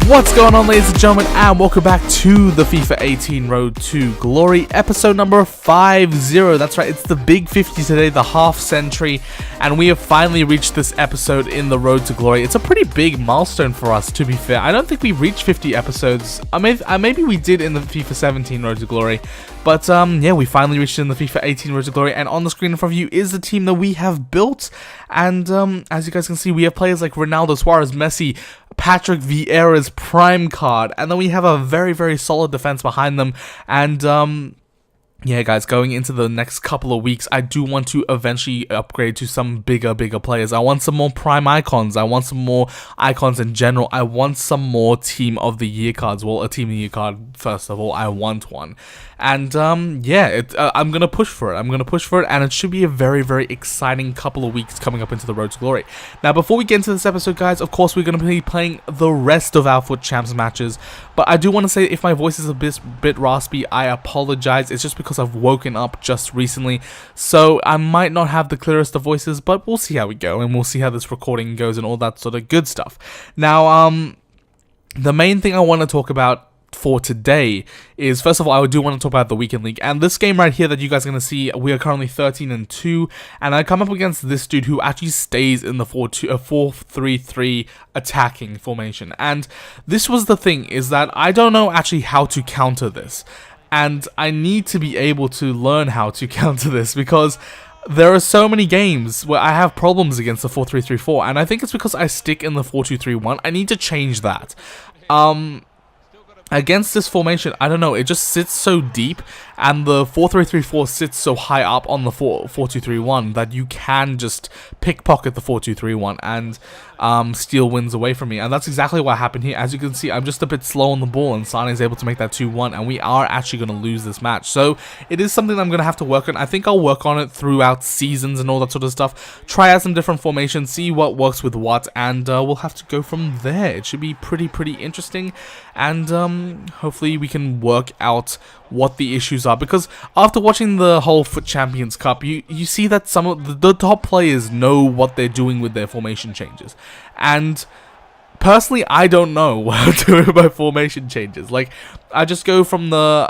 What's going on, ladies and gentlemen, and welcome back to the FIFA 18 Road to Glory, episode number 50. That's right, it's the big 50 today, the half century, and we have finally reached this episode in the Road to Glory. It's a pretty big milestone for us, to be fair. I don't think we reached 50 episodes. Maybe we did in the FIFA 17 Road to Glory, but yeah, we finally reached it in the FIFA 18 Road to Glory, and on the screen in front of you is the team that we have built, and as you guys can see, we have players like Ronaldo, Suarez, Messi, Patrick Vieira's prime card, and then we have a very, very solid defense behind them, and yeah, guys, going into the next couple of weeks, I do want to eventually upgrade to some bigger players. I want some more prime icons. I want some more icons in general. I want some more team of the year cards. Well, a team of the year card, first of all, I want one. And yeah, I'm going to push for it. And it should be a very, very exciting couple of weeks coming up into the Road to Glory. Now, before we get into this episode, guys, of course, we're going to be playing the rest of our FUT Champs matches. But I do want to say, if my voice is a bit raspy, I apologize. It's just because I've woken up just recently, so I might not have the clearest of voices, but we'll see how we go, and we'll see how this recording goes and all that sort of good stuff. Now, the main thing I want to talk about for today is, first of all, I do want to talk about the weekend league, and this game right here that you guys are going to see, we are currently 13-2, and I come up against this dude who actually stays in the 4-3-3 attacking formation. And this was the thing, is that I don't know actually how to counter this, and I need to be able to learn how to counter this, because there are so many games where I have problems against the 4-3-3-4, and I think it's because I stick in the 4-2-3-1. I need to change that. Against this formation, I don't know, it just sits so deep, and the 4-3-3-4 sits so high up on the 4-2-3-1 that you can just pickpocket the 4-2-3-1 and steal wins away from me. And that's exactly what happened here. As you can see, I'm just a bit slow on the ball, and Sane is able to make that 2-1, and we are actually going to lose this match. So it is something that I'm going to have to work on. I think I'll work on it throughout seasons and all that sort of stuff. Try out some different formations, see what works with what, and we'll have to go from there. It should be pretty interesting, and hopefully we can work out what the issues are, because after watching the whole FUT Champions Cup, you see that some of the top players know what they're doing with their formation changes, and personally, I don't know what to do with my formation changes. Like, I just go from the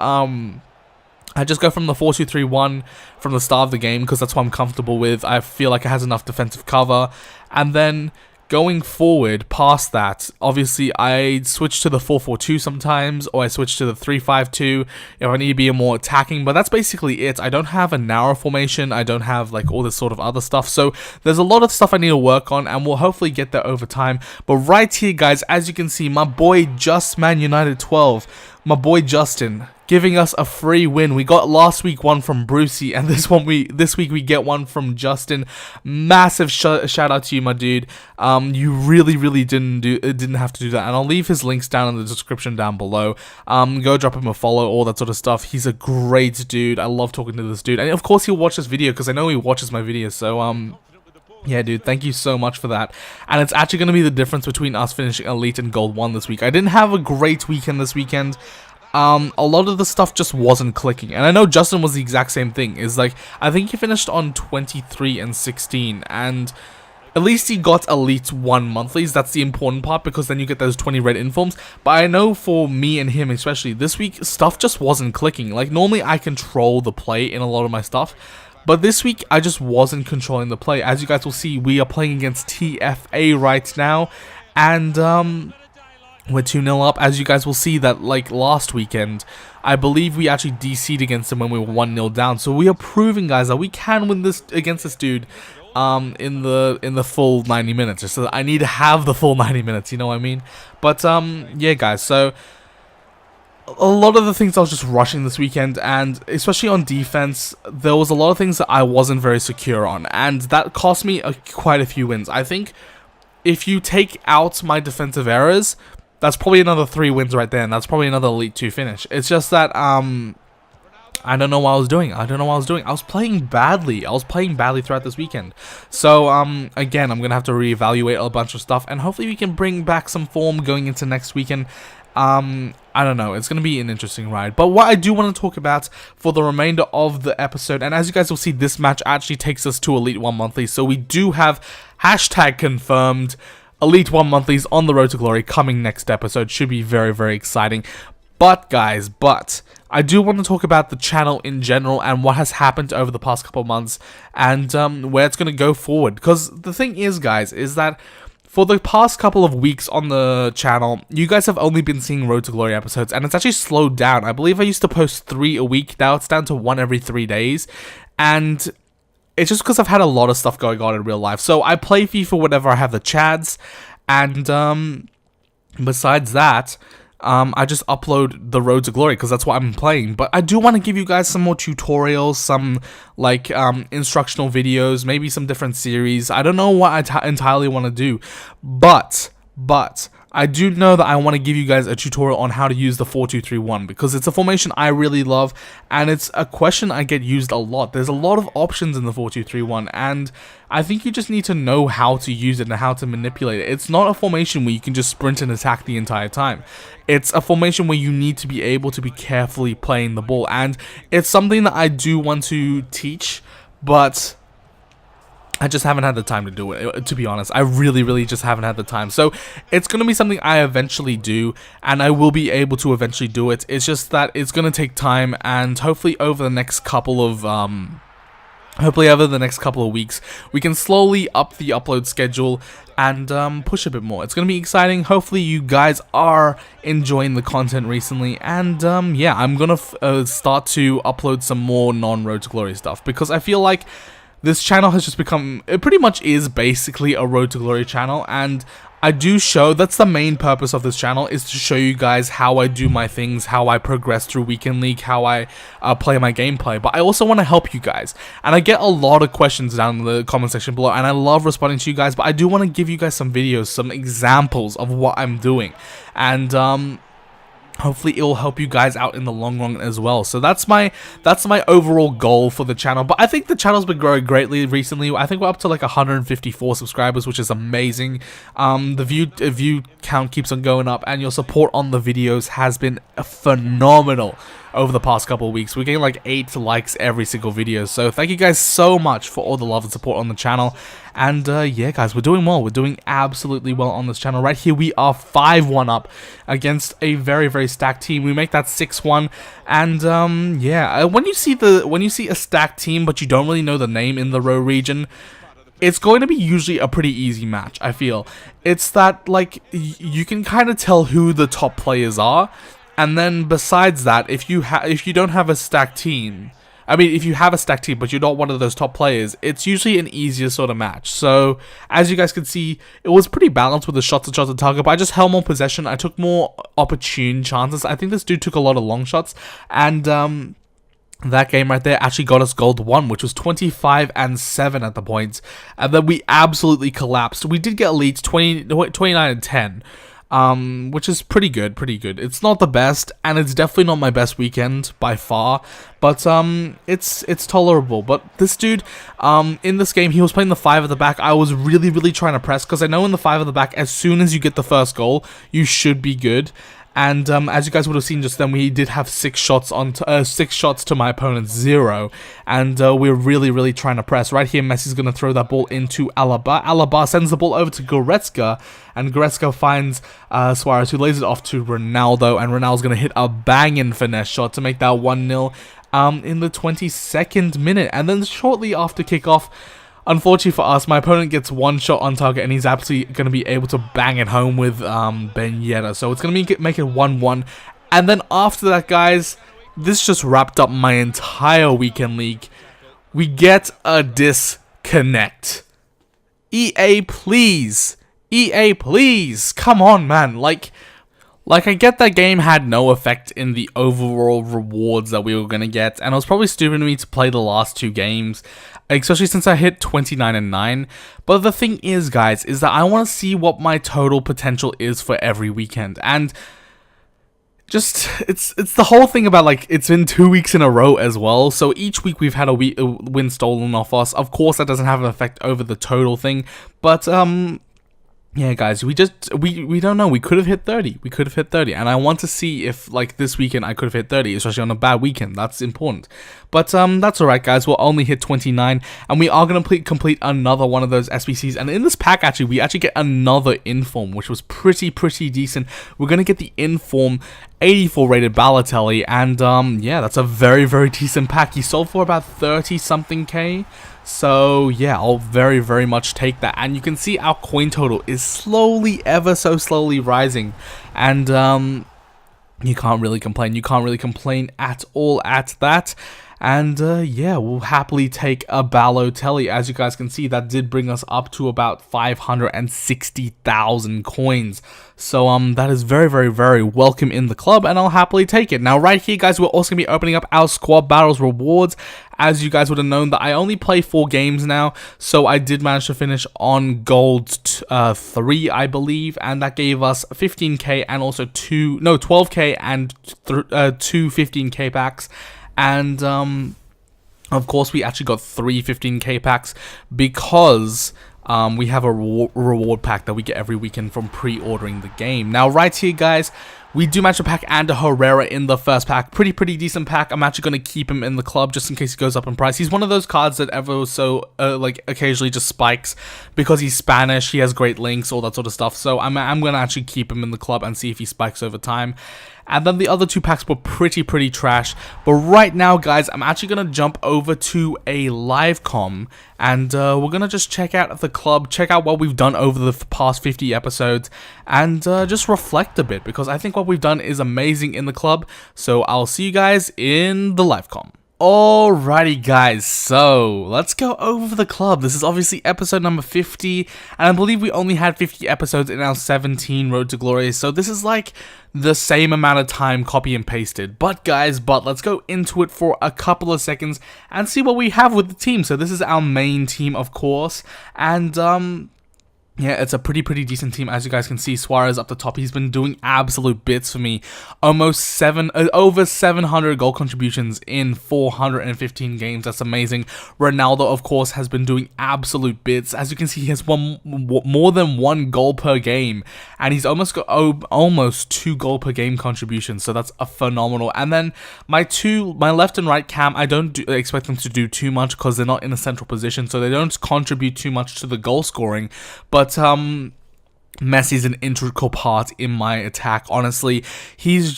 4-2-3-1 from the start of the game, because that's what I'm comfortable with. I feel like it has enough defensive cover, and then going forward past that, obviously I switch to the 4-4-2 sometimes, or I switch to the 3-5-2 if I need to be more attacking, but that's basically it. I don't have a narrow formation, I don't have like all this sort of other stuff, so there's a lot of stuff I need to work on, and we'll hopefully get there over time. But right here, guys, as you can see, my boy Just Man United 12, my boy Justin, giving us a free win. We got last week one from Brucey, and this week we get one from Justin. Massive shout out to you, my dude. You really didn't have to do that, and I'll leave his links down in the description down below. Go drop him a follow, all that sort of stuff. He's a great dude. I love talking to this dude, and of course he'll watch this video, because I know he watches my videos. So yeah, dude, thank you so much for that. And it's actually going to be the difference between us finishing Elite and Gold 1 this week. I didn't have a great weekend this weekend. A lot of the stuff just wasn't clicking, and I know Justin was the exact same thing. Is like, I think he finished on 23-16, and at least he got Elite 1 monthlies. That's the important part, because then you get those 20 red informs. But I know for me and him especially, this week stuff just wasn't clicking. Like, normally I control the play in a lot of my stuff, but this week I just wasn't controlling the play. As you guys will see, we are playing against TFA right now, and we're 2-0 up. As you guys will see, that like last weekend, I believe we actually DC'd against him when we were 1-0 down. So we are proving, guys, that we can win this against this dude in the full 90 minutes. So I need to have the full 90 minutes, you know what I mean? But yeah, guys, so a lot of the things I was just rushing this weekend, and especially on defense, there was a lot of things that I wasn't very secure on, and that cost me quite a few wins. I think if you take out my defensive errors, that's probably another 3 wins right there, and that's probably another Elite 2 finish. It's just that, I don't know what I was doing. I was playing badly. Throughout this weekend. So, again, I'm going to have to reevaluate a bunch of stuff, and hopefully we can bring back some form going into next weekend. I don't know, it's going to be an interesting ride. But what I do want to talk about for the remainder of the episode, and as you guys will see, this match actually takes us to Elite 1 Monthly, so we do have hashtag confirmed Elite 1 monthlies on the road to glory coming next episode. Should be very, very exciting. But guys, I do want to talk about the channel in general and what has happened over the past couple of months and where it's going to go forward. Because the thing is, guys, is that for the past couple of weeks on the channel, you guys have only been seeing Road to Glory episodes, and it's actually slowed down. I believe I used to post 3 a week, now it's down to 1 every 3 days, and it's just because I've had a lot of stuff going on in real life. So I play FIFA whenever I have the chads, and besides that, I just upload the Road to Glory because that's what I'm playing. But I do want to give you guys some more tutorials, some like instructional videos, maybe some different series. I don't know what I entirely want to do, but I do know that I want to give you guys a tutorial on how to use the 4-2-3-1 because it's a formation I really love and it's a question I get used a lot. There's a lot of options in the 4-2-3-1 and I think you just need to know how to use it and how to manipulate it. It's not a formation where you can just sprint and attack the entire time. It's a formation where you need to be able to be carefully playing the ball, and it's something that I do want to teach, but I just haven't had the time to do it, to be honest. I really just haven't had the time. So it's going to be something I eventually do, and I will be able to eventually do it. It's just that it's going to take time, and hopefully over the next couple of weeks, we can slowly up the upload schedule and push a bit more. It's going to be exciting. Hopefully you guys are enjoying the content recently, and yeah, I'm going to start to upload some more non-Road to Glory stuff, because I feel like this channel has just become, it pretty much is basically a Road to Glory channel, and I do show, that's the main purpose of this channel, is to show you guys how I do my things, how I progress through Weekend League, how I play my gameplay, but I also want to help you guys, and I get a lot of questions down in the comment section below, and I love responding to you guys, but I do want to give you guys some videos, some examples of what I'm doing, and hopefully it will help you guys out in the long run as well. So that's my overall goal for the channel. But I think the channel's been growing greatly recently. I think we're up to like 154 subscribers, which is amazing. The view count keeps on going up, and your support on the videos has been phenomenal over the past couple of weeks. We're getting like 8 likes every single video, so thank you guys so much for all the love and support on the channel. And yeah guys, we're doing well. We're doing absolutely well on this channel. Right here we are 5-1 up against a very stacked team. We make that 6-1, and yeah, when you see a stacked team but you don't really know the name in the row region, it's going to be usually a pretty easy match. I feel it's that, like, you can kind of tell who the top players are. And then besides that, if you don't have a stacked team, I mean, if you have a stacked team but you're not one of those top players, it's usually an easier sort of match. So as you guys can see, it was pretty balanced with the shots on target, but I just held more possession. I took more opportune chances. I think this dude took a lot of long shots, and that game right there actually got us gold 1, which was 25-7 at the points, and then we absolutely collapsed. We did get elites 29-10. Which is pretty good. It's not the best, and it's definitely not my best weekend by far, but it's tolerable. But this dude, in this game, he was playing the 5 at the back. I was really trying to press, because I know in the 5 at the back, as soon as you get the first goal, you should be good. And as you guys would have seen just then, we did have 6 shots to my opponent's 0, and we're really trying to press. Right here, Messi's going to throw that ball into Alaba. Alaba sends the ball over to Goretzka, and Goretzka finds Suarez, who lays it off to Ronaldo, and Ronaldo's going to hit a banging finesse shot to make that 1-0 in the 22nd minute. And then shortly after kickoff, unfortunately for us, my opponent gets 1 shot on target, and he's absolutely going to be able to bang it home with Ben Yedder. So it's going to make it 1-1. And then after that, guys, this just wrapped up my entire Weekend League. We get a disconnect. EA, please. EA, please. Come on, man. Like I get that game had no effect in the overall rewards that we were going to get, and it was probably stupid of me to play the last 2 games, especially since I hit 29-9. But the thing is, guys, is that I want to see what my total potential is for every weekend, and just, it's the whole thing about, like, it's been 2 weeks in a row as well, so each week we've had a win stolen off us. Of course, that doesn't have an effect over the total thing, but Yeah, guys, we don't know. We could have hit 30. We could have hit 30, and I want to see if like this weekend I could have hit 30, especially on a bad weekend. That's important. But that's all right, guys. We'll only hit 29, and we are gonna complete another one of those SBCs. And in this pack, actually, we actually get another inform, which was pretty decent. We're gonna get the inform 84 rated Balotelli, and yeah, that's a very decent pack. He sold for about 30 something K. So yeah, I'll very much take that. And you can see our coin total is slowly, ever so slowly rising, and you can't really complain. You can't really complain at all at that. And yeah, we'll happily take a Balotelli. As you guys can see, that did bring us up to about 560,000 coins. So that is very welcome in the club, and I'll happily take it. Now right here, guys, we're also gonna be opening up our squad battles rewards. As you guys would have known, that I only play 4 games now, so I did manage to finish on gold 3, I believe, and that gave us 15k and also 12k and 2 15k packs. And of course, we actually got 3 15k packs because we have a reward pack that we get every weekend from pre-ordering the game. Now, right here, guys, we do manage to pack Ander Herrera in the first pack. Pretty decent pack. I'm actually going to keep him in the club just in case he goes up in price. He's one of those cards that ever so like occasionally just spikes because he's Spanish. He has great links, all that sort of stuff. So I'm going to actually keep him in the club and see if he spikes over time. And then the other 2 packs were pretty trash. But right now, guys, I'm actually going to jump over to a live com. And we're going to just check out the club, check out what we've done over the past 50 episodes. And just reflect a bit, because I think what we've done is amazing in the club. So I'll see you guys in the live com. Alrighty, guys, so let's go over the club. This is obviously episode number 50, and I believe we only had 50 episodes in our 17 Road to Glory, so this is like the same amount of time copy and pasted. But guys, let's go into it for a couple of seconds and see what we have with the team. So this is our main team, of course, and yeah, it's a pretty decent team. As you guys can see, Suarez up the top. He's been doing absolute bits for me. Over 700 goal contributions in 415 games. That's amazing. Ronaldo, of course, has been doing absolute bits. As you can see, he has more than 1 goal per game, and he's almost got almost 2 goal per game contributions. So that's a phenomenal. And then my left and right cam, I don't expect them to do too much because they're not in a central position, so they don't contribute too much to the goal scoring. But Messi's an integral part in my attack, honestly. He's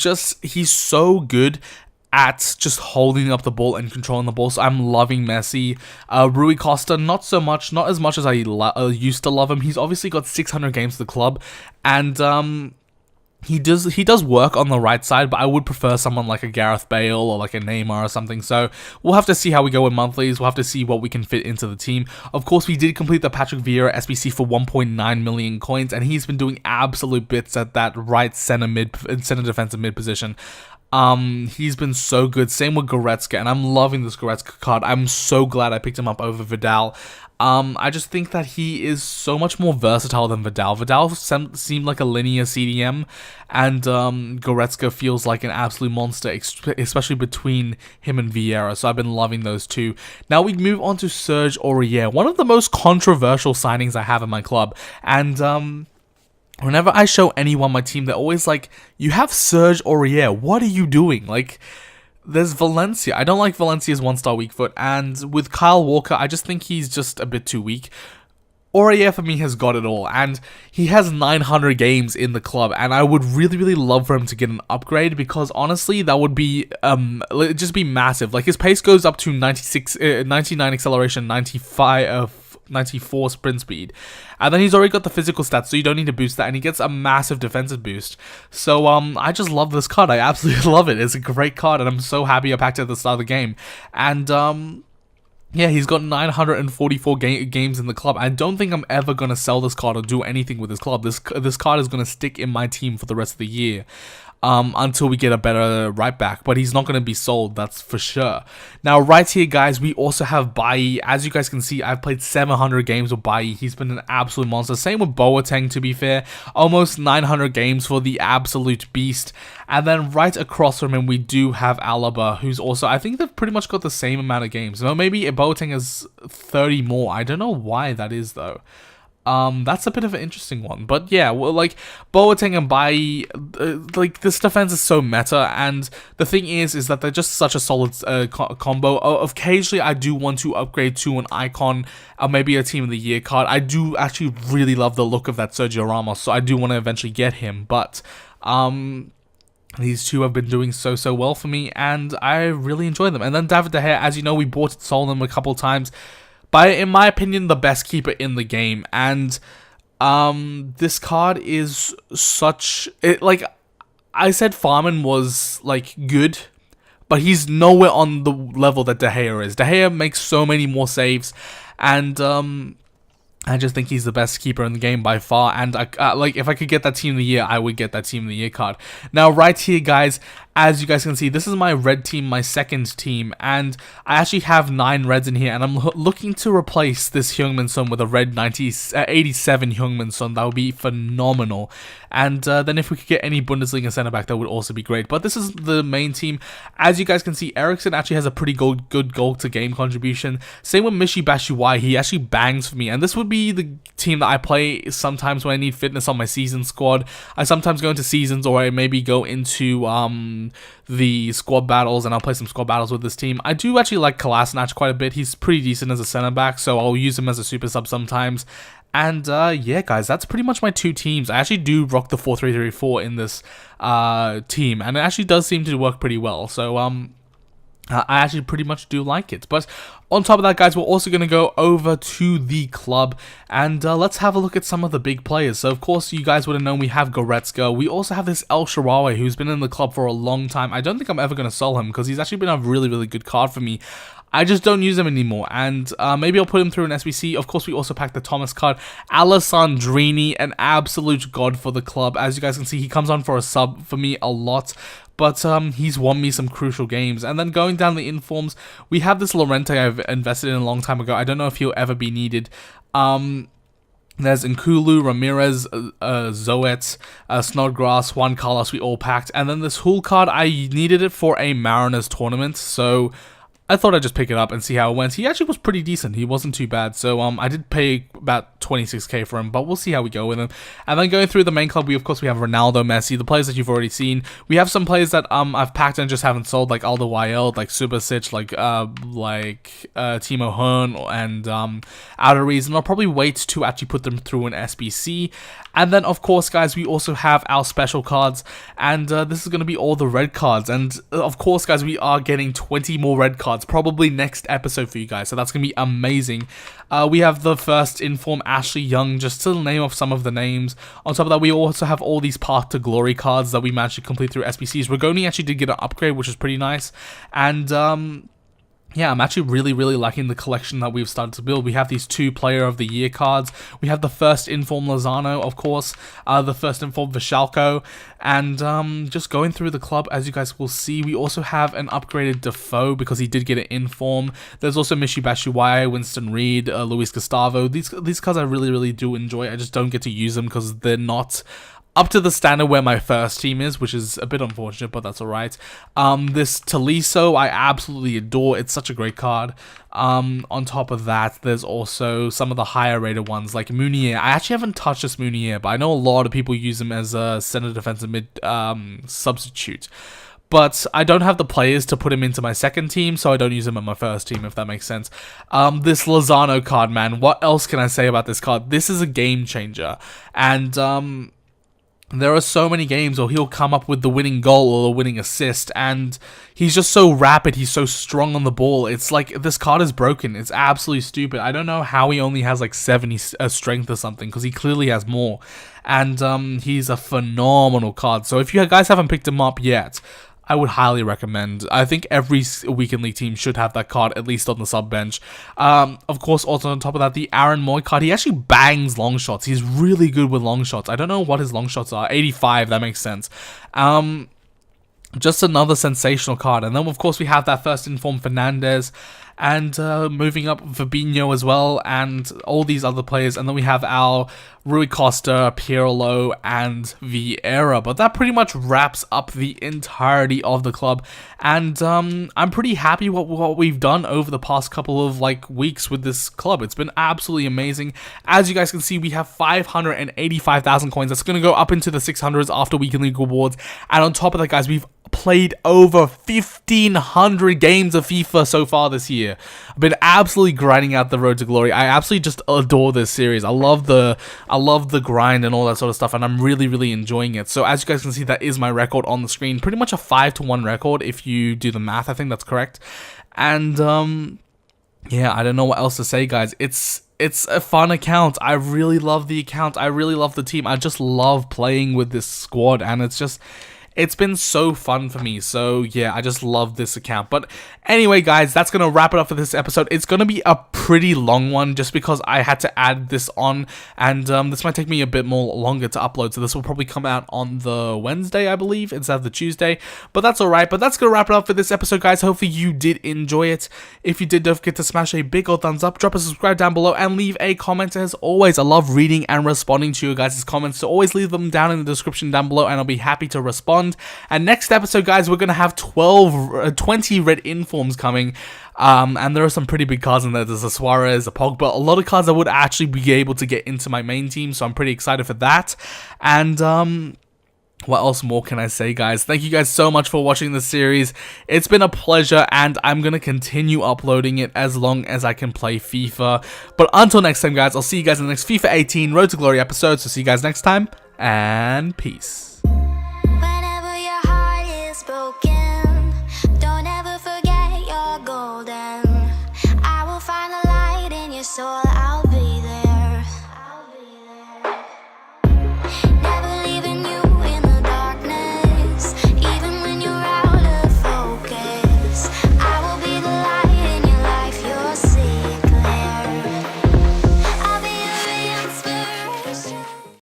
so good at just holding up the ball and controlling the ball, so I'm loving Messi. Rui Costa, not as much as I used to love him. He's obviously got 600 games for the club, and he does work on the right side, but I would prefer someone like a Gareth Bale or like a Neymar or something. So we'll have to see how we go with monthlies. We'll have to see what we can fit into the team. Of course, we did complete the Patrick Vieira SBC for 1.9 million coins, and he's been doing absolute bits at that right center defensive mid position. He's been so good. Same with Goretzka, and I'm loving this Goretzka card. I'm so glad I picked him up over Vidal. I just think that he is so much more versatile than Vidal. Vidal seemed like a linear CDM, and Goretzka feels like an absolute monster, especially between him and Vieira. So I've been loving those two. Now we move on to Serge Aurier, one of the most controversial signings I have in my club. And whenever I show anyone my team, they're always like, "You have Serge Aurier. What are you doing?" Like, there's Valencia. I don't like Valencia's 1-star weak foot, and with Kyle Walker, I just think he's just a bit too weak. Aurier for me has got it all, and he has 900 games in the club, and I would really love for him to get an upgrade, because honestly, that would be it'd just be massive. Like, his pace goes up to 99 acceleration, 94 sprint speed, and then he's already got the physical stats, so you don't need to boost that, and he gets a massive defensive boost. So I just love this card. I absolutely love it. It's a great card, and I'm so happy I packed it at the start of the game. And yeah, he's got 944 games in the club. I don't think I'm ever going to sell this card or do anything with this club. This card is going to stick in my team for the rest of the year. Until we get a better right back, but he's not going to be sold, that's for sure. Now, right here, guys, we also have Bailly. As you guys can see, I've played 700 games with Bailly. He's been an absolute monster. Same with Boateng, to be fair. Almost 900 games for the absolute beast. And then right across from him, we do have Alaba, who's also, I think they've pretty much got the same amount of games. No, maybe Boateng has 30 more. I don't know why that is, though. That's a bit of an interesting one. But yeah, well, like, Boateng and Bai, like, this defense is so meta, and the thing is that they're just such a solid combo. Occasionally, I do want to upgrade to an icon, or maybe a Team of the Year card. I do actually really love the look of that Sergio Ramos, so I do want to eventually get him, but, these two have been doing so well for me, and I really enjoy them. And then David De Gea, as you know, we bought and sold him a couple times. But in my opinion, the best keeper in the game. And this card is such... like, I said Farman was, like, good, but he's nowhere on the level that De Gea is. De Gea makes so many more saves, and I just think he's the best keeper in the game by far, and like, if I could get that Team of the Year, I would get that Team of the Year card. Now, right here, guys, as you guys can see, this is my red team, my second team, and I actually have 9 reds in here, and I'm looking to replace this Heung-min Son with a red 87 Heung-min Son. That would be phenomenal. And then if we could get any Bundesliga centre-back, that would also be great. But this is the main team. As you guys can see, Eriksen actually has a pretty good goal-to-game contribution. Same with Michy Batshuayi. He actually bangs for me, and this would be the team that I play sometimes when I need fitness on my season squad. I sometimes go into seasons, or I maybe go into the squad battles, and I'll play some squad battles with this team. I do actually like Kolasinac quite a bit. He's pretty decent as a center back, so I'll use him as a super sub sometimes. And yeah, guys, that's pretty much my 2 teams. I actually do rock the 4-3-3-4 in this team, and it actually does seem to work pretty well. So I actually pretty much do like it. But on top of that, guys, we're also going to go over to the club, and let's have a look at some of the big players. So, of course, you guys would have known we have Goretzka. We also have this El Shaarawy, who's been in the club for a long time. I don't think I'm ever going to sell him, because he's actually been a really good card for me. I just don't use him anymore, and maybe I'll put him through an SBC. Of course, we also packed the Thomas card. Alessandrini, an absolute god for the club. As you guys can see, he comes on for a sub for me a lot, but he's won me some crucial games. And then going down the informs, we have this Lorente I've invested in a long time ago. I don't know if he'll ever be needed. There's Nkulu, Ramirez, Zoet, Snodgrass, Juan Carlos, we all packed. And then this Hull card, I needed it for a Mariners tournament, so I thought I'd just pick it up and see how it went. He actually was pretty decent. He wasn't too bad. So I did pay about 26k for him, but we'll see how we go with him. And then going through the main club, we have Ronaldo, Messi, the players that you've already seen. We have some players that I've packed and just haven't sold, like Aldo Wild, like Subasic, like Timo Horn, and Outer Reason. I'll probably wait to actually put them through an SBC. And then, of course, guys, we also have our special cards, and this is going to be all the red cards. And, of course, guys, we are getting 20 more red cards, probably next episode for you guys, so that's going to be amazing. We have the first inform Ashley Young, just to name off some of the names. On top of that, we also have all these Path to Glory cards that we managed to complete through SBCs. Rigoni actually did get an upgrade, which is pretty nice. And, yeah, I'm actually really liking the collection that we've started to build. We have these 2 Player of the Year cards. We have the first Inform Lozano, of course, the first Inform Vishalko, and just going through the club, as you guys will see, we also have an upgraded Defoe because he did get an Inform. There's also Michy Batshuayi, Winston Reed, Luis Gustavo. These cards I really do enjoy. I just don't get to use them because they're not up to the standard where my first team is, which is a bit unfortunate, but that's alright. This Tolisso, I absolutely adore. It's such a great card. On top of that, there's also some of the higher rated ones, like Munier. I actually haven't touched this Munier, but I know a lot of people use him as a center defensive mid substitute. But I don't have the players to put him into my second team, so I don't use him in my first team, if that makes sense. This Lozano card, man, what else can I say about this card? This is a game changer. And, there are so many games where he'll come up with the winning goal or the winning assist, and he's just so rapid, he's so strong on the ball. It's like, this card is broken. It's absolutely stupid. I don't know how he only has like 70 strength or something, because he clearly has more. And he's a phenomenal card. So if you guys haven't picked him up yet, I would highly recommend. I think every Weekend League team should have that card, at least on the sub bench. Of course, also on top of that, the Aaron Moy card. He actually bangs long shots. He's really good with long shots. I don't know what his long shots are. 85, that makes sense. Just another sensational card. And then, of course, we have that first Inform Fernandez. and moving up Fabinho as well, and all these other players. And then we have our Rui Costa, Pirlo, and Vieira. But that pretty much wraps up the entirety of the club, and I'm pretty happy what we've done over the past couple of weeks with this club. It's been absolutely amazing. As you guys can see, we have 585,000 coins. That's going to go up into the 600s after Weekend League rewards, and on top of that, guys, we've played over 1,500 games of FIFA so far this year. I've been absolutely grinding out the road to glory. I absolutely just adore this series. I love the grind and all that sort of stuff, and I'm really enjoying it. So as you guys can see, that is my record on the screen. Pretty much a 5-to-1 record if you do the math. I think that's correct. And yeah, I don't know what else to say, guys. It's a fun account. I really love the account. I really love the team. I just love playing with this squad, and it's been so fun for me. So yeah, I just love this account. But anyway, guys, that's going to wrap it up for this episode. It's going to be a pretty long one just because I had to add this on, and this might take me a bit more longer to upload. So this will probably come out on the Wednesday, I believe, instead of the Tuesday. But that's alright. But that's going to wrap it up for this episode, guys. Hopefully you did enjoy it. If you did, don't forget to smash a big old thumbs up, drop a subscribe down below, and leave a comment. As always, I love reading and responding to you guys' comments, so always leave them down in the description down below, and I'll be happy to respond. And next episode, guys, we're going to have 20 red informs coming. And there are some pretty big cards in there. There's a Suarez, a Pogba, a lot of cards I would actually be able to get into my main team, so I'm pretty excited for that. And what else more can I say, guys? Thank you guys so much for watching this series. It's been a pleasure, and I'm going to continue uploading it as long as I can play FIFA. But until next time, guys, I'll see you guys in the next FIFA 18 Road to Glory episode. So see you guys next time, and peace.